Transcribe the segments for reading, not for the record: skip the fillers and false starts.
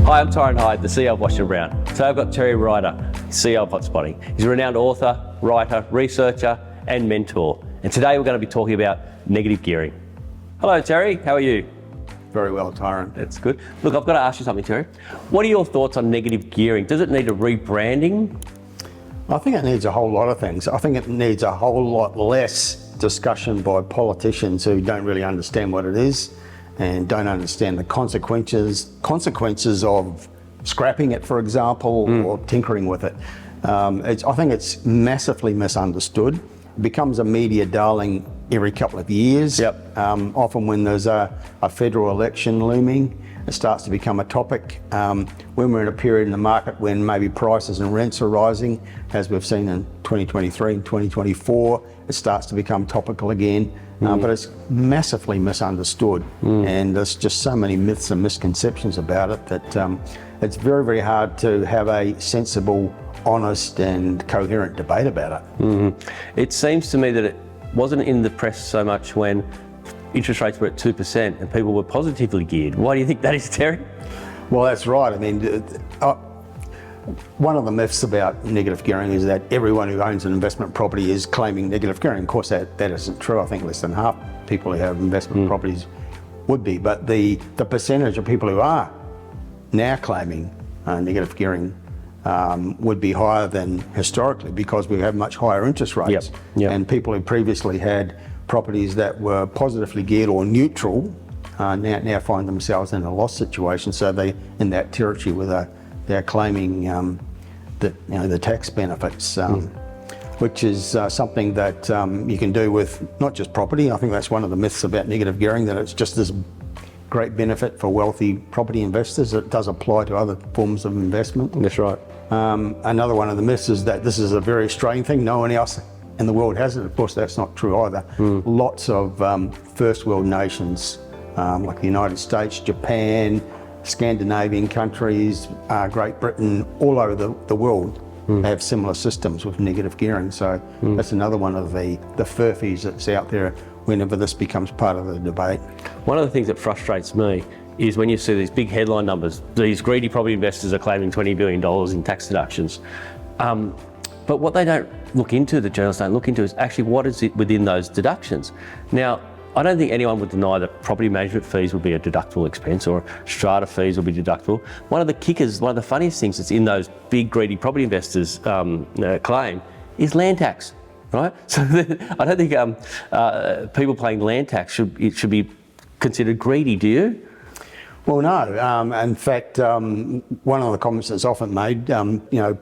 Hi, I'm Tyron Hyde, the CEO of Washington Brown. Today I've got Terry Ryder, CEO of Hotspotting. He's a renowned author, writer, researcher, and mentor. And today we're going to be talking about negative gearing. Hello, Terry. How are you? Very well, Tyron. That's good. Look, I've got to ask you something, Terry. What are your thoughts on negative gearing? Does it need a rebranding? I think it needs a whole lot of things. I think it needs a whole lot less discussion by politicians who don't really understand what it is and don't understand the consequences of scrapping it, for example, or tinkering with it. I think it's massively misunderstood. It becomes a media darling every couple of years. Often when there's a federal election looming, it starts to become a topic. When we're in a period in the market when maybe prices and rents are rising, as we've seen in 2023 and 2024, it starts to become topical again. But it's massively misunderstood, and there's just so many myths and misconceptions about it that it's very, very hard to have a sensible, honest and coherent debate about it. It seems to me that it wasn't in the press so much when interest rates were at 2% and people were positively geared. Why do you think that is, Terry? Well, that's right. I mean, one of the myths about negative gearing is that everyone who owns an investment property is claiming negative gearing. Of course, that isn't true. I think less than half people who have investment properties would be. But the percentage of people who are now claiming negative gearing would be higher than historically, because we have much higher interest rates. And people who previously had properties that were positively geared or neutral now find themselves in a loss situation. So they in that territory where they're claiming the tax benefits, which is something that you can do with not just property. I think that's one of the myths about negative gearing, that it's just this great benefit for wealthy property investors. It does apply to other forms of investment. That's right. Another one of the myths is that this is a very Australian thing. No one else in the world has it. Of course, that's not true either. Lots of first world nations, like the United States, Japan, Scandinavian countries, Great Britain, all over the world have similar systems with negative gearing. So that's another one of the furphies that's out there whenever this becomes part of the debate. One of the things that frustrates me is when you see these big headline numbers. These greedy property investors are claiming $20 billion in tax deductions. But what they don't look into, the journalists don't look into, is actually what is it within those deductions. Now, I don't think anyone would deny that property management fees would be a deductible expense, or strata fees would be deductible. One of the kickers, one of the funniest things that's in those big greedy property investors' claim is land tax, right? So I don't think people paying land tax should be considered greedy, do you? Well, no. In fact, one of the comments that's often made,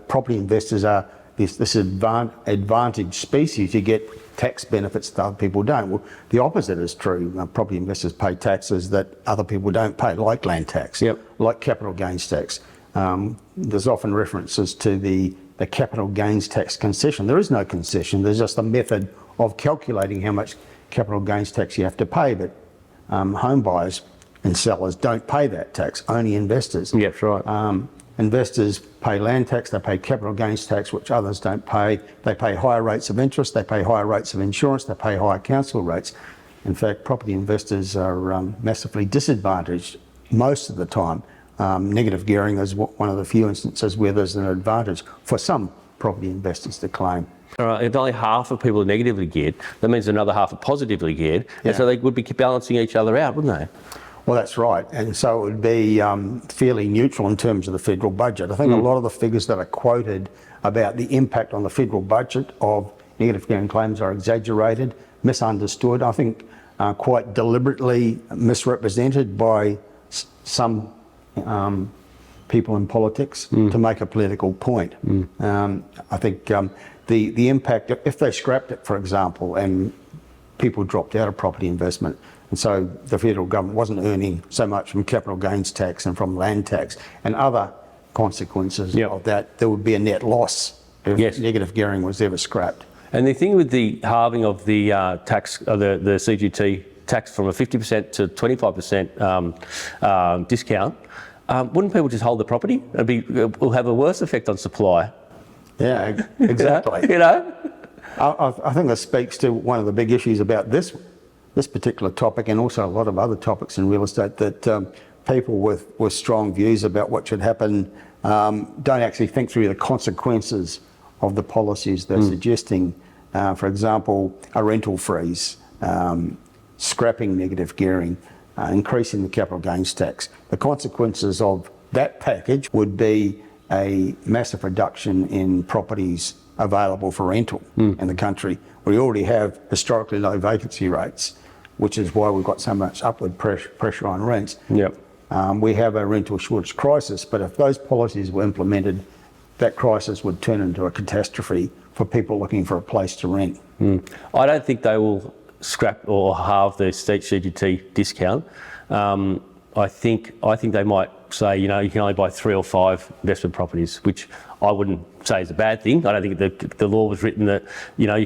property investors are this advantaged species. You get tax benefits that other people don't. Well, the opposite is true. Property investors pay taxes that other people don't pay, like land tax, like capital gains tax. There's often references to the capital gains tax concession. There is no concession. There's just a method of calculating how much capital gains tax you have to pay. But home buyers and sellers don't pay that tax, only investors. Yeah, that's right. Investors pay land tax, they pay capital gains tax, which others don't pay. They pay higher rates of interest, they pay higher rates of insurance, they pay higher council rates. In fact, property investors are massively disadvantaged most of the time. Negative gearing is one of the few instances where there's an advantage for some property investors to claim. All right, if only half of people are negatively geared, that means another half are positively geared, and so they would be balancing each other out, wouldn't they? Well, that's right. And so it would be fairly neutral in terms of the federal budget. I think a lot of the figures that are quoted about the impact on the federal budget of negative gearing claims are exaggerated, misunderstood, I think quite deliberately misrepresented by some people in politics to make a political point. I think the impact, if they scrapped it, for example, and people dropped out of property investment, and so the federal government wasn't earning so much from capital gains tax and from land tax and other consequences of that, there would be a net loss if negative gearing was ever scrapped. And the thing with the halving of the tax, the CGT tax from a 50% to 25% discount, wouldn't people just hold the property? It'll have a worse effect on supply. Yeah, exactly. You know? I think this speaks to one of the big issues about this particular topic, and also a lot of other topics in real estate, that people with strong views about what should happen don't actually think through the consequences of the policies they're suggesting. For example, a rental freeze, scrapping negative gearing, increasing the capital gains tax. The consequences of that package would be a massive reduction in properties available for rental in the country. We already have historically low vacancy rates, which is why we've got so much upward pressure on rents. Yep. We have a rental shortage crisis, but if those policies were implemented, that crisis would turn into a catastrophe for people looking for a place to rent. I don't think they will scrap or halve the CGT discount. I think they might say, you can only buy 3 or 5 investment properties, which I wouldn't say is a bad thing. I don't think the law was written that,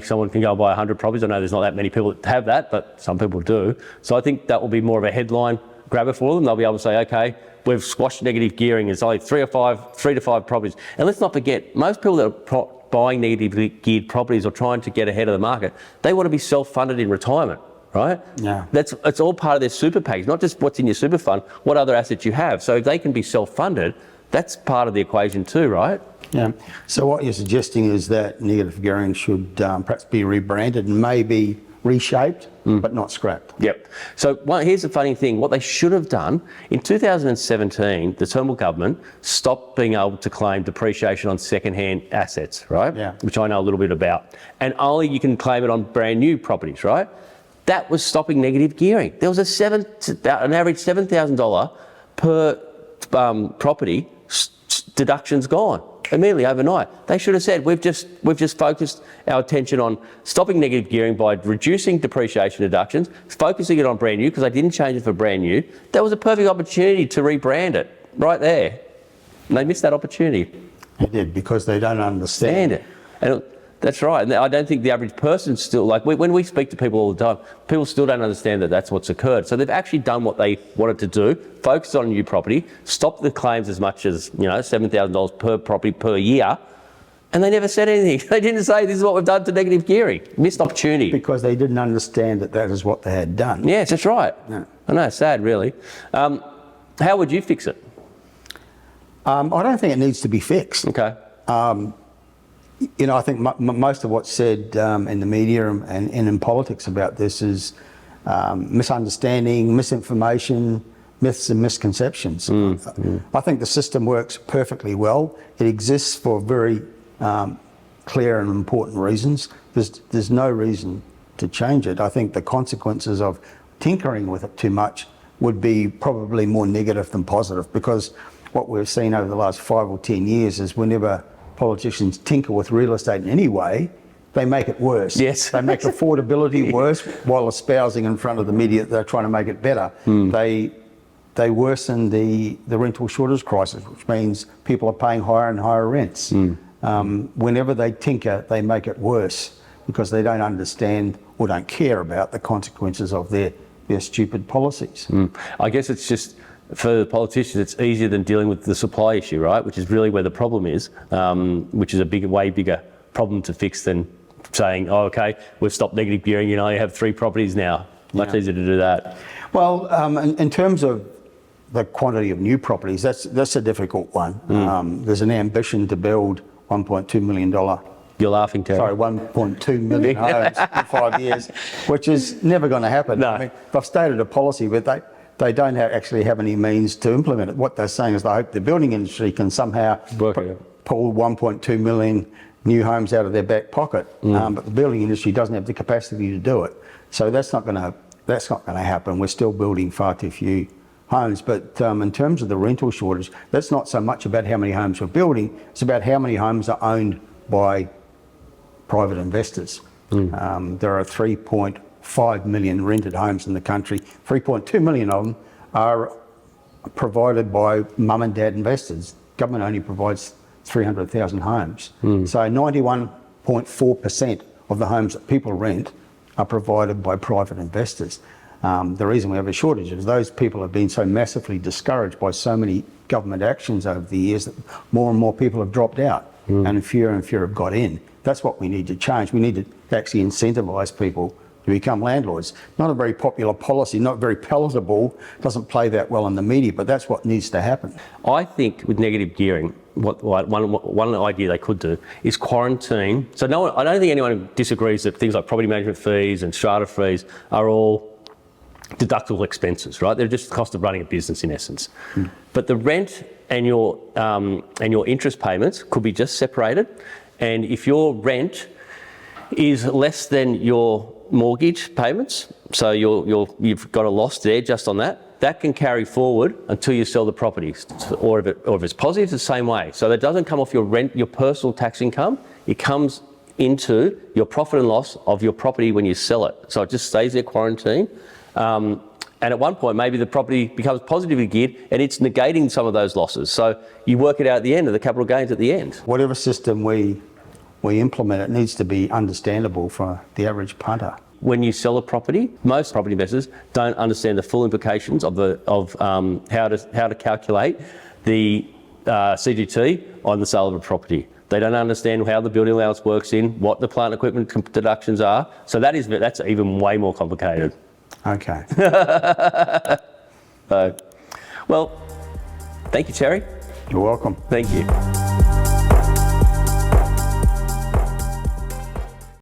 someone can go and buy 100 properties. I know there's not that many people that have that, but some people do. So I think that will be more of a headline grabber for them. They'll be able to say, okay, we've squashed negative gearing. It's only 3 to 5 properties. And let's not forget, most people that are buying negatively geared properties or trying to get ahead of the market, they want to be self-funded in retirement. Right? Yeah. It's all part of their super package, not just what's in your super fund, what other assets you have. So if they can be self-funded, that's part of the equation too, right? Yeah. So what you're suggesting is that negative gearing should perhaps be rebranded and maybe reshaped, but not scrapped. Yep. So here's the funny thing. What they should have done, in 2017, the Turnbull government stopped being able to claim depreciation on second-hand assets, right? Yeah. Which I know a little bit about. And only you can claim it on brand new properties, right? That was stopping negative gearing. There was an average $7,000 per property deductions gone immediately overnight. They should have said, we've just focused our attention on stopping negative gearing by reducing depreciation deductions, focusing it on brand new, because they didn't change it for brand new. That was a perfect opportunity to rebrand it right there. And they missed that opportunity. They did, because they don't understand it. And that's right. And I don't think the average person still, when we speak to people all the time, people still don't understand that that's what's occurred. So they've actually done what they wanted to do, focus on new property, stop the claims as much as, $7,000 per property per year. And they never said anything. They didn't say, this is what we've done to negative gearing. Missed opportunity. Because they didn't understand that is what they had done. Yes, that's right. Yeah. I know, it's sad, really. How would you fix it? I don't think it needs to be fixed. Okay. I think most of what's said in the media and in politics about this is misunderstanding, misinformation, myths and misconceptions. I think the system works perfectly well. It exists for very clear and important reasons. There's no reason to change it. I think the consequences of tinkering with it too much would be probably more negative than positive, because what we've seen over the last 5 or 10 years is whenever politicians tinker with real estate in any way, they make it worse. Yes. They make affordability worse while espousing in front of the media that they're trying to make it better. They worsen the rental shortage crisis, which means people are paying higher and higher rents. Whenever they tinker, they make it worse, because they don't understand or don't care about the consequences of their stupid policies. I guess it's just, for the politicians, it's easier than dealing with the supply issue, right? Which is really where the problem is, which is a way bigger problem to fix than saying, oh, okay, we've stopped negative gearing, you have 3 properties now. Much easier to do that. Well, in terms of the quantity of new properties, that's a difficult one. There's an ambition to build $1.2 million. You're laughing, Terry. Sorry, 1.2 million homes in 5 years, which is never going to happen. No. I mean, they've stated a policy, but they don't actually have any means to implement it. What they're saying is they hope the building industry can somehow pull 1.2 million new homes out of their back pocket, but the building industry doesn't have the capacity to do it. So that's not going to happen. We're still building far too few homes. But in terms of the rental shortage, that's not so much about how many homes we're building. It's about how many homes are owned by private investors. There are 3.5 million rented homes in the country. 3.2 million of them are provided by mum and dad investors. Government only provides 300,000 homes. So 91.4% of the homes that people rent are provided by private investors. The reason we have a shortage is those people have been so massively discouraged by so many government actions over the years that more and more people have dropped out and fewer have got in. That's what we need to change. We need to actually incentivise people to become landlords. Not a very popular policy, not very palatable, doesn't play that well in the media, but that's what needs to happen. I think with negative gearing, one idea they could do is quarantine. So I don't think anyone disagrees that things like property management fees and strata fees are all deductible expenses, right? They're just the cost of running a business in essence. But the rent and your interest payments could be just separated. And if your rent is less than your mortgage payments, so you've got a loss there just on that can carry forward until you sell the property. Or if it's positive, it's the same way. So that doesn't come off your rent, your personal tax income. It comes into your profit and loss of your property when you sell it. So it just stays there quarantined. And at one point, maybe the property becomes positively geared and it's negating some of those losses. So you work it out at the end of the capital gains at the end. Whatever system we implement, it needs to be understandable for the average punter. When you sell a property, most property investors don't understand the full implications of how to calculate the CGT on the sale of a property. They don't understand how the building allowance works in, what the plant equipment deductions are. So that's even way more complicated. Okay. Well, thank you, Terry. You're welcome. Thank you.